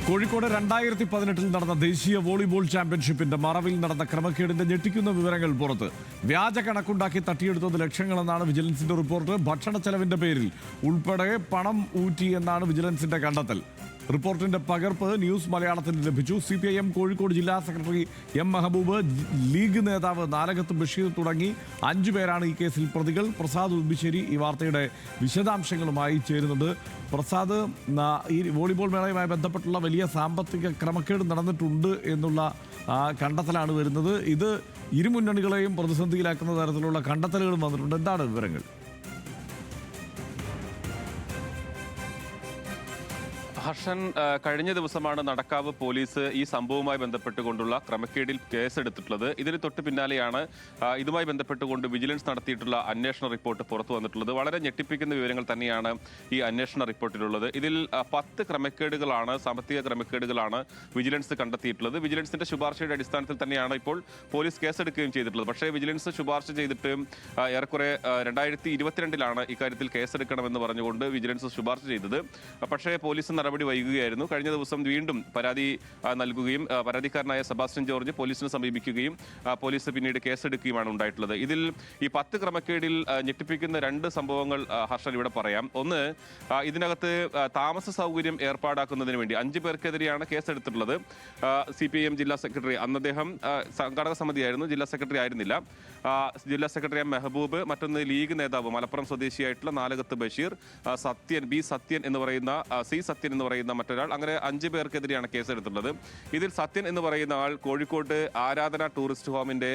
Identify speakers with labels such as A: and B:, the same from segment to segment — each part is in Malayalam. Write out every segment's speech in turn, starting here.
A: കോഴിക്കോട് 2018 നടന്ന ദേശീയ വോളിബോൾ ചാമ്പ്യൻഷിപ്പിന്റെ മറവിൽ നടന്ന ക്രമക്കേടിന്റെ ഞെട്ടിക്കുന്ന വിവരങ്ങൾ പുറത്ത്. വ്യാജ കണക്കുണ്ടാക്കി തട്ടിയെടുത്തത് ലക്ഷങ്ങളെന്നാണ് വിജിലൻസിന്റെ റിപ്പോർട്ട്. ഭക്ഷണ ചെലവിന്റെ പേരിൽ ഉൾപ്പെടെ പണം ഊറ്റി എന്നാണ് വിജിലൻസിന്റെ കണ്ടെത്തൽ. റിപ്പോർട്ടിന്റെ പകർപ്പ് ന്യൂസ് മലയാളത്തിന് ലഭിച്ചു. CPIM കോഴിക്കോട് ജില്ലാ സെക്രട്ടറി M മെഹബൂബ്, ലീഗ് നേതാവ് നാലകത്ത് ബഷീർ തുടങ്ങി 5 പേരാണ് ഈ കേസിൽ പ്രതികൾ. പ്രസാദ് ഉടുമ്പിശ്ശേരി ഈ വാർത്തയുടെ വിശദാംശങ്ങളുമായി ചേരുന്നുണ്ട്. പ്രസാദ്, ഈ വോളിബോൾ മേളയുമായി ബന്ധപ്പെട്ടുള്ള വലിയ സാമ്പത്തിക ക്രമക്കേട് നടന്നിട്ടുണ്ട് എന്നുള്ള കണ്ടെത്തലാണ് വരുന്നത്. ഇത് ഇരുമുന്നണികളെയും പ്രതിസന്ധിയിലാക്കുന്ന തരത്തിലുള്ള കണ്ടെത്തലുകളും വന്നിട്ടുണ്ട്. എന്താണ് വിവരങ്ങൾ?
B: ഹർഷൻ, കഴിഞ്ഞ ദിവസമാണ് നടക്കാവ് പോലീസ് ഈ സംഭവവുമായി ബന്ധപ്പെട്ടുകൊണ്ടുള്ള ക്രമക്കേടിൽ കേസെടുത്തിട്ടുള്ളത്. ഇതിന് തൊട്ട് പിന്നാലെയാണ് ഇതുമായി ബന്ധപ്പെട്ടുകൊണ്ട് വിജിലൻസ് നടത്തിയിട്ടുള്ള അന്വേഷണ റിപ്പോർട്ട് പുറത്തു വന്നിട്ടുള്ളത്. വളരെ ഞെട്ടിപ്പിക്കുന്ന വിവരങ്ങൾ തന്നെയാണ് ഈ അന്വേഷണ റിപ്പോർട്ടിലുള്ളത്. ഇതിൽ 10 ക്രമക്കേടുകളാണ്, സാമ്പത്തിക ക്രമക്കേടുകളാണ് വിജിലൻസ് കണ്ടെത്തിയിട്ടുള്ളത്. വിജിലൻസിന്റെ ശുപാർശയുടെ അടിസ്ഥാനത്തിൽ തന്നെയാണ് ഇപ്പോൾ പോലീസ് കേസെടുക്കുകയും ചെയ്തിട്ടുള്ളത്. പക്ഷേ വിജിലൻസ് ശുപാർശ ചെയ്തിട്ട് ഏറെക്കുറെ 2022 ഇക്കാര്യത്തിൽ കേസെടുക്കണമെന്ന് പറഞ്ഞുകൊണ്ട് വിജിലൻസ് ശുപാർശ ചെയ്തത്. പക്ഷേ പോലീസ് നടപടി വൈകുകയായിരുന്നു. കഴിഞ്ഞ ദിവസം വീണ്ടും പരാതി നൽകുകയും പരാതിക്കാരനായ സെബാസ്റ്റ്യൻ ജോർജ് പോലീസിനെ സമീപിക്കുകയും പോലീസ് പിന്നീട് കേസെടുക്കുകയുമാണ് ഉണ്ടായിട്ടുള്ളത്. ഇതിൽ ഈ 10 ക്രമക്കേടിൽ ഞെട്ടിപ്പിക്കുന്ന 2 സംഭവങ്ങൾ ഹർഷൻ ഇവിടെ പറയാം. ഒന്ന്, ഇതിനകത്ത് താമസ സൗകര്യം ഏർപ്പാടാക്കുന്നതിന് വേണ്ടി 5 പേർക്കെതിരെയാണ് കേസെടുത്തിട്ടുള്ളത്. CPIM ജില്ലാ സെക്രട്ടറി, അന്ന് അദ്ദേഹം സംഘാടക സമിതിയായിരുന്നു, ജില്ലാ സെക്രട്ടറി ആയിരുന്നില്ല. ജില്ലാ സെക്രട്ടറി M മെഹബൂബ്, മറ്റൊന്ന് ലീഗ് നേതാവ് മലപ്പുറം സ്വദേശിയായിട്ടുള്ള നാലകത്ത് ബഷീർ, B സത്യൻ എന്ന് പറയുന്ന സത്യൻ എന്ന് പറയുന്ന മറ്റൊരാൾ, അങ്ങനെ 5 പേർക്കെതിരെയാണ് കേസെടുത്തിട്ടുള്ളത്. ഇതിൽ സത്യൻ എന്ന് പറയുന്ന ആൾ കോഴിക്കോട് ആരാധന ടൂറിസ്റ്റ് ഹോമിന്റെ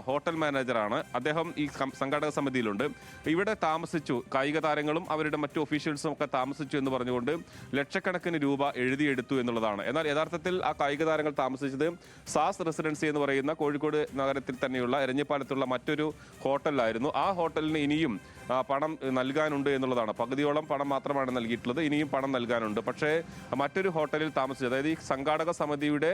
B: ഹോട്ടൽ മാനേജറാണ്. അദ്ദേഹം ഈ സംഘാടക സമിതിയിലുണ്ട്. ഇവിടെ താമസിച്ചു, കായിക താരങ്ങളും അവരുടെ മറ്റു ഒഫീഷ്യൽസും ഒക്കെ താമസിച്ചു എന്ന് പറഞ്ഞുകൊണ്ട് ലക്ഷക്കണക്കിന് രൂപ എഴുതിയെടുത്തു എന്നുള്ളതാണ്. എന്നാൽ യഥാർത്ഥത്തിൽ ആ കായിക താരങ്ങൾ താമസിച്ചത് സാസ് റെസിഡൻസി എന്ന് പറയുന്ന കോഴിക്കോട് നഗരത്തിൽ തന്നെയുള്ള എരഞ്ഞിപ്പാലത്തുള്ള മറ്റൊരു ഹോട്ടലിലായിരുന്നു. ആ ഹോട്ടലിന് ഇനിയും പണം നൽകാനുണ്ട് എന്നുള്ളതാണ്. പകുതിയോളം പണം മാത്രമാണ് നൽകിയിട്ടുള്ളത്, ഇനിയും പണം നൽകാനുണ്ട്. പക്ഷേ മറ്റൊരു ഹോട്ടലിൽ താമസിച്ചു, അതായത് ഈ സംഘാടക സമിതിയുടെ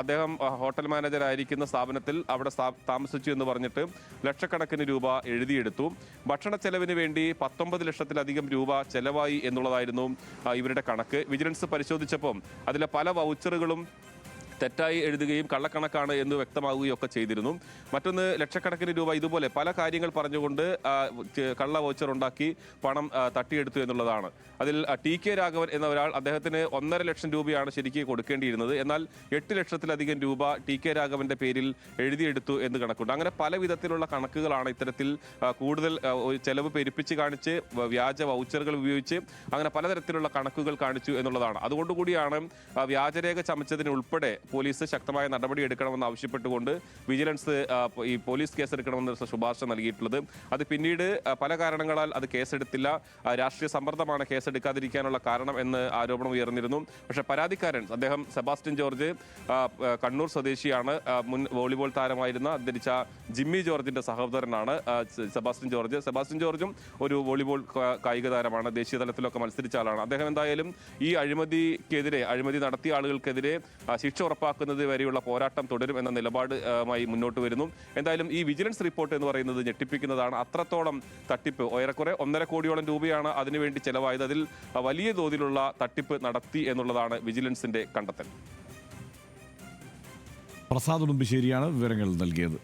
B: അദ്ദേഹം ഹോട്ടൽ മാനേജർ ആയിരിക്കുന്ന സ്ഥാപനത്തിൽ അവിടെ താമസിച്ചു എന്ന് പറഞ്ഞിട്ട് ലക്ഷക്കണക്കിന് രൂപ എഴുതിയെടുത്തു. ഭക്ഷണ ചെലവിന് വേണ്ടി 19 ലക്ഷത്തിലധികം രൂപ ചെലവായി എന്നുള്ളതായിരുന്നു ഇവരുടെ കണക്ക്. വിജിലൻസ് പരിശോധിച്ചപ്പോൾ അതിലെ പല വൗച്ചറുകളും തെറ്റായി എഴുതുകയും കള്ളക്കണക്കാണ് എന്ന് വ്യക്തമാവുകയും ഒക്കെ ചെയ്തിരുന്നു. മറ്റൊന്ന്, ലക്ഷക്കണക്കിന് രൂപ ഇതുപോലെ പല കാര്യങ്ങൾ പറഞ്ഞുകൊണ്ട് കള്ള വൗച്ചർ ഉണ്ടാക്കി പണം തട്ടിയെടുത്തു എന്നുള്ളതാണ്. അതിൽ TK രാഘവൻ എന്ന ഒരാൾ, അദ്ദേഹത്തിന് 1.5 ലക്ഷം രൂപയാണ് ശരിക്കും കൊടുക്കേണ്ടിയിരുന്നത്. എന്നാൽ 8 ലക്ഷത്തിലധികം രൂപ TK രാഘവന്റെ പേരിൽ എഴുതിയെടുത്തു എന്ന് കണക്കുണ്ട്. അങ്ങനെ പല വിധത്തിലുള്ള കണക്കുകളാണ് ഇത്തരത്തിൽ കൂടുതൽ ചെലവ് പെരുപ്പിച്ച് കാണിച്ച് വ്യാജ വൗച്ചറുകൾ ഉപയോഗിച്ച് അങ്ങനെ പലതരത്തിലുള്ള കണക്കുകൾ കാണിച്ചു എന്നുള്ളതാണ്. അതുകൊണ്ടുകൂടിയാണ് വ്യാജരേഖ ചമച്ചതിന് ഉൾപ്പെടെ പോലീസ് ശക്തമായ നടപടി എടുക്കണമെന്ന് ആവശ്യപ്പെട്ടുകൊണ്ട് വിജിലൻസ് ഈ പോലീസ് കേസെടുക്കണമെന്ന് ശുപാർശ നൽകിയിട്ടുള്ളത്. അത് പിന്നീട് പല കാരണങ്ങളാൽ അത് കേസെടുത്തില്ല. രാഷ്ട്രീയ സമ്മർദ്ദമാണ് കേസെടുക്കാതിരിക്കാനുള്ള കാരണം എന്ന് ആരോപണം ഉയർന്നിരുന്നു. പക്ഷേ പരാതിക്കാരൻ, അദ്ദേഹം സെബാസ്റ്റ്യൻ ജോർജ്, കണ്ണൂർ സ്വദേശിയാണ്. മുൻ വോളിബോൾ താരമായിരുന്ന അന്തരിച്ച ജിമ്മി ജോർജിന്റെ സഹോദരനാണ് സെബാസ്റ്റ്യൻ ജോർജ്. സെബാസ്റ്റ്യൻ ജോർജും ഒരു വോളിബോൾ കായിക താരമാണ്, ദേശീയ തലത്തിലൊക്കെ മത്സരിച്ച ആളാണ്. അദ്ദേഹം എന്തായാലും ഈ അഴിമതി നടത്തിയ ആളുകൾക്കെതിരെ ശിക്ഷ ഉറപ്പാക്കുന്നത് വരെയുള്ള പോരാട്ടം തുടരും എന്ന നിലപാടുമായി മുന്നോട്ട് വരുന്നു. എന്തായാലും ഈ വിജിലൻസ് റിപ്പോർട്ട് എന്ന് പറയുന്നത് ഞെട്ടിപ്പിക്കുന്നതാണ്. അത്രത്തോളം തട്ടിപ്പ്, ഏറെക്കുറെ 1.5 കോടിയോളം രൂപയാണ് അതിനുവേണ്ടി ചെലവായത്. അതിൽ വലിയ തോതിലുള്ള തട്ടിപ്പ് നടത്തി എന്നുള്ളതാണ് വിജിലൻസിന്റെ കണ്ടെത്തൽ.
A: പ്രസാദ് ഉടുമ്പിശ്ശേരിയാണ് വിവരങ്ങൾ നൽകിയത്.